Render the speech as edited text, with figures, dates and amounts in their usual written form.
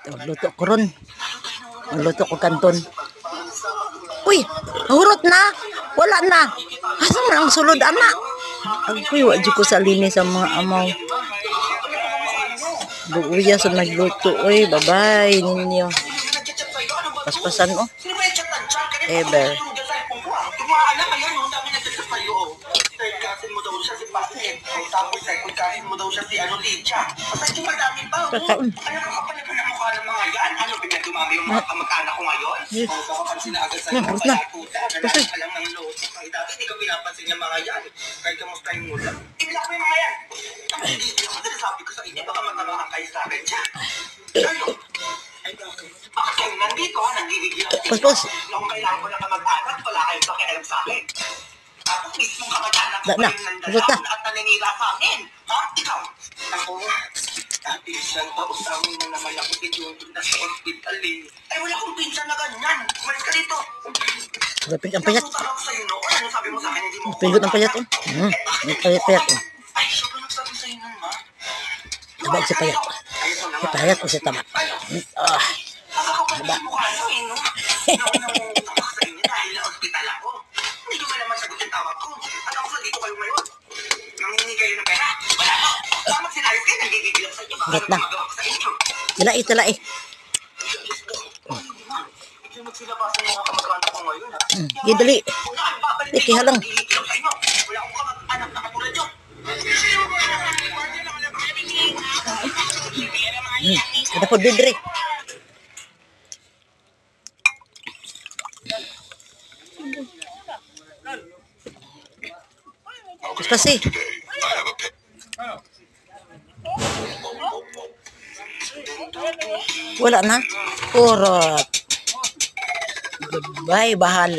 Luto ko ron. Luto ko kanton. Uy, hurot na. Wala na. Asa man ang sulod, ama? Agpoy, wajud ko sa linis sa mga amaw. Buuya sa nagluto. Uy, bye-bye ninyo. Paspasan, oh. Ever. Kakaon. Kamag-anak ko ngayon. Papansin na agad sa iyo. Hurot na. Kasi alam ng load. Dati hindi ko pinapansin yung mga yan. Kahit kamusta yung ulam. Ibilak mo yung mga yan. Hindi ako sinasabi ko sa inyo. Baka magmamahan kayo sa akin dyan. Ayun. Bakit kayo nandito? Nanggigigil ako. Pos. Kung kailangan ko ng kamag-anak, wala kayong pakialam sa akin. Tapos mismong kamag-anak ko Na. yung nandalaman at naninira sa amin. Ha? Ikaw? Ako, dati isang taon sa amin na naman ako pinuntunta sa hospital eh. Ay, wala akong pinsan na ganyan. Umalis ka dito. Lapit ang payat. Napunta ako sa'yo noon. Ano sabi mo sa akin? Hindi mo Pigot ang payat, oh. May payat, oh. Ay, siya ba nagsabi sa'yo nun, ma? Tabag si payat. Si payat o si taba. Ah. Nakakapagod mo ka ano eh, no? Naunang ako sa inyo dahil na hospital ako. Hindi ko man naman sagot yung tawag ko. At ako sa dito kayo ngayon. Nangingi kayo ng pera. Wala ko. Tama sinayos kayo. Nagigigil ako sa inyo. Baka Gat na. magawa ko sa inyo. Talai. Hindi mo silabasan yung mga kamag-anak ko ngayon, ha? Gidali. Wala kang babalik. Iki halang. Nagigigil ako sa inyo. Wala akong kamag-anak na katulad yun. Ada po didri. Kasi wala na. Urot. Goodbye, bahal.